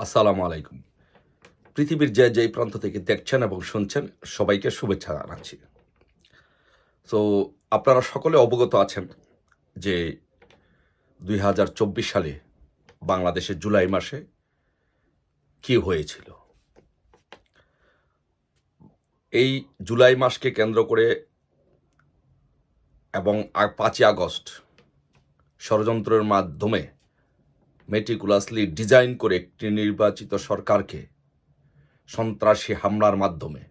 আসসালামু আলাইকুম। পৃথিবীর যে যেই প্রান্ত থেকে দেখছেন এবং শুনছেন সবাইকে শুভেচ্ছা জানাচ্ছি। তো আপনারা সকলে অবগত আছেন যে ২০২৪ সালে বাংলাদেশের জুলাই মাসে কি হয়েছিল। এই জুলাই মাসকে কেন্দ্র করে এবং ৫ই আগস্ট ষড়যন্ত্রের মাধ্যমে মেটিকুলাসলি ডিজাইন করে একটি নির্বাচিত সরকারকে সন্ত্রাসী হামলার মাধ্যমে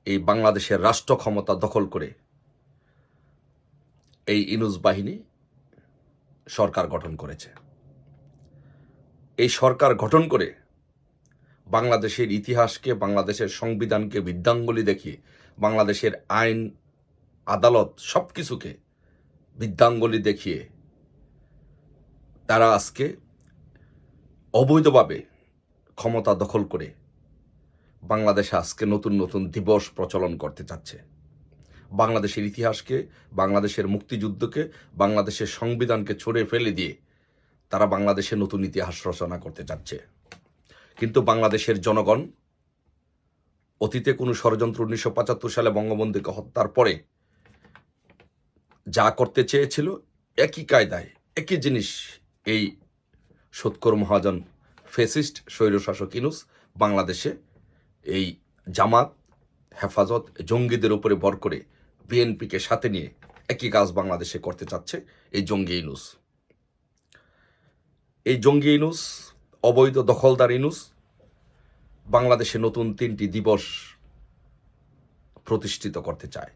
এই বাংলাদেশের রাষ্ট্র ক্ষমতা দখল করে এই ইনুস বাহিনী সরকার গঠন করেছে। এই সরকার গঠন করে বাংলাদেশের ইতিহাসকে, বাংলাদেশের সংবিধানকে বৃদ্ধাঙ্গুলি দেখিয়ে, বাংলাদেশের আইন আদালত সব কিছুকে বৃদ্ধাঙ্গুলি দেখিয়ে তারা আজকে অবৈধভাবে ক্ষমতা দখল করে বাংলাদেশে আজকে নতুন নতুন দিবস প্রচলন করতে চাচ্ছে। বাংলাদেশের ইতিহাসকে, বাংলাদেশের মুক্তিযুদ্ধকে, বাংলাদেশের সংবিধানকে ছড়ে ফেলে দিয়ে তারা বাংলাদেশে নতুন ইতিহাস রচনা করতে চাচ্ছে। কিন্তু বাংলাদেশের জনগণ অতীতে কোনো ষড়যন্ত্র ১৯৭৫ সালে বঙ্গবন্ধুকে হত্যার পরে যা করতে চেয়েছিল একই কায়দায় একই জিনিস এই সৎকর মহাজন ফেসিস্ট স্বৈরশাসক ইনুস বাংলাদেশে এই জামাত, হেফাজত, জঙ্গিদের উপরে ভর করে বিএনপিকে সাথে নিয়ে একই কাজ বাংলাদেশে করতে চাচ্ছে এই জঙ্গি ইনুস। এই জঙ্গি ইনুস, অবৈধ দখলদার ইনুস বাংলাদেশে নতুন ৩টি দিবস প্রতিষ্ঠিত করতে চায়।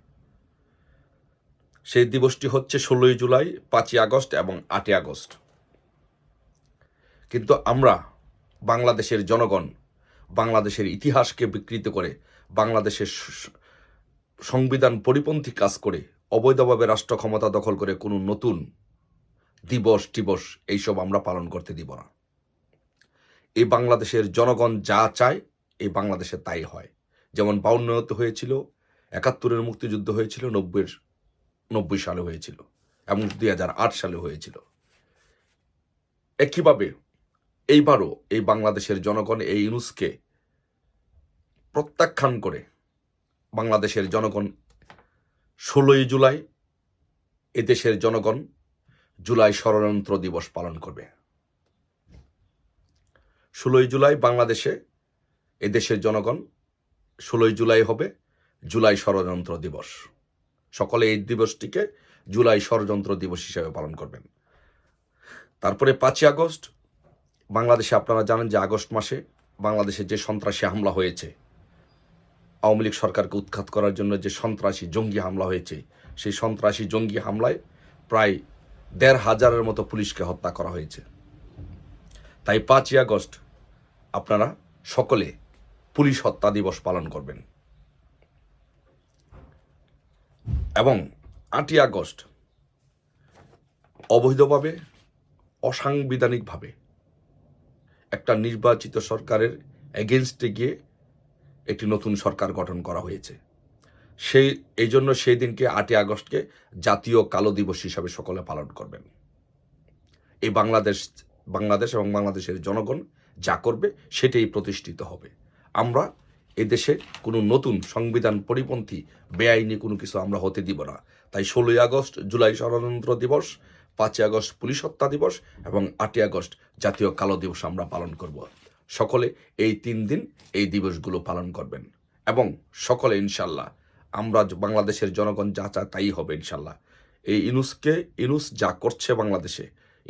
সেই দিবসটি হচ্ছে ১৬ই জুলাই, ৫ই আগস্ট এবং ৮ই আগস্ট। কিন্তু আমরা বাংলাদেশের জনগণ বাংলাদেশের ইতিহাসকে বিকৃত করে, বাংলাদেশের সংবিধান পরিপন্থী কাজ করে, অবৈধভাবে রাষ্ট্র ক্ষমতা দখল করে কোনো নতুন দিবস টিবস এইসব আমরা পালন করতে দিব না। এই বাংলাদেশের জনগণ যা চায় এই বাংলাদেশে তাই হয়। যেমন ৫২ হয়েছিল, ৭১-এর মুক্তিযুদ্ধ হয়েছিল, ৯০ সালে হয়েছিল এবং ২০০৮ সালে হয়েছিল। একইভাবে এইবারও এই বাংলাদেশের জনগণ এই ইনুসকে প্রত্যাখ্যান করে বাংলাদেশের জনগণ ১৬ই জুলাই এদেশের জনগণ জুলাই ষড়যন্ত্র দিবস পালন করবে। ১৬ই জুলাই বাংলাদেশে এদেশের জনগণ ১৬ই জুলাই হবে জুলাই ষড়যন্ত্র দিবস। সকলে এই দিবসটিকে জুলাই ষড়যন্ত্র দিবস হিসেবে পালন করবেন। তারপরে ৫ই আগস্ট বাংলাদেশে আপনারা জানেন যে আগস্ট মাসে বাংলাদেশে যে সন্ত্রাসী হামলা হয়েছে, আওয়ামী লীগ সরকারকে উৎখাত করার জন্য যে সন্ত্রাসী জঙ্গি হামলা হয়েছে, সেই সন্ত্রাসী জঙ্গি হামলায় প্রায় ১৫০০-এর মতো পুলিশকে হত্যা করা হয়েছে। তাই ৫ই আগস্ট আপনারা সকলে পুলিশ হত্যা দিবস পালন করবেন। এবং ৮ই আগস্ট অবৈধভাবে, অসাংবিধানিকভাবে একটা নির্বাচিত সরকারের এগেনস্টে গিয়ে একটি নতুন সরকার গঠন করা হয়েছে। এই জন্য সেই দিনকে ৮ই আগস্টকে জাতীয় কালো দিবস হিসাবে সকলে পালন করবেন। এই বাংলাদেশ এবং বাংলাদেশের জনগণ যা করবে সেটাই প্রতিষ্ঠিত হবে। আমরা এদেশে কোনো নতুন সংবিধান পরিপন্থী বেআইনি কোনো কিছু আমরা হতে দিব না। তাই ১৬ই আগস্ট জুলাই ষড়যন্ত্র দিবস, ৫ই আগস্ট পুলিশ হত্যা দিবস এবং ৮ই আগস্ট জাতীয় কালো দিবস আমরা পালন করব। সকলে এই ৩ দিন এই দিবসগুলো পালন করবেন এবং সকলে ইনশাল্লাহ আমরা বাংলাদেশের জনগণ যা চায় তাই হবে ইনশাল্লাহ। এই ইনুস যা করছে বাংলাদেশে,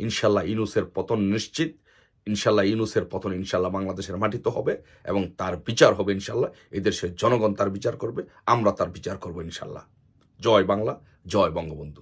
ইনশাল্লাহ ইনুসের পতন নিশ্চিত। ইনশাল্লাহ ইনুসের পতন ইনশাল্লাহ বাংলাদেশের মাটিতে হবে এবং তার বিচার হবে ইনশাল্লাহ। এদেশের জনগণ তার বিচার করবে, আমরা তার বিচার করব ইনশাল্লাহ। জয় বাংলা, জয় বঙ্গবন্ধু।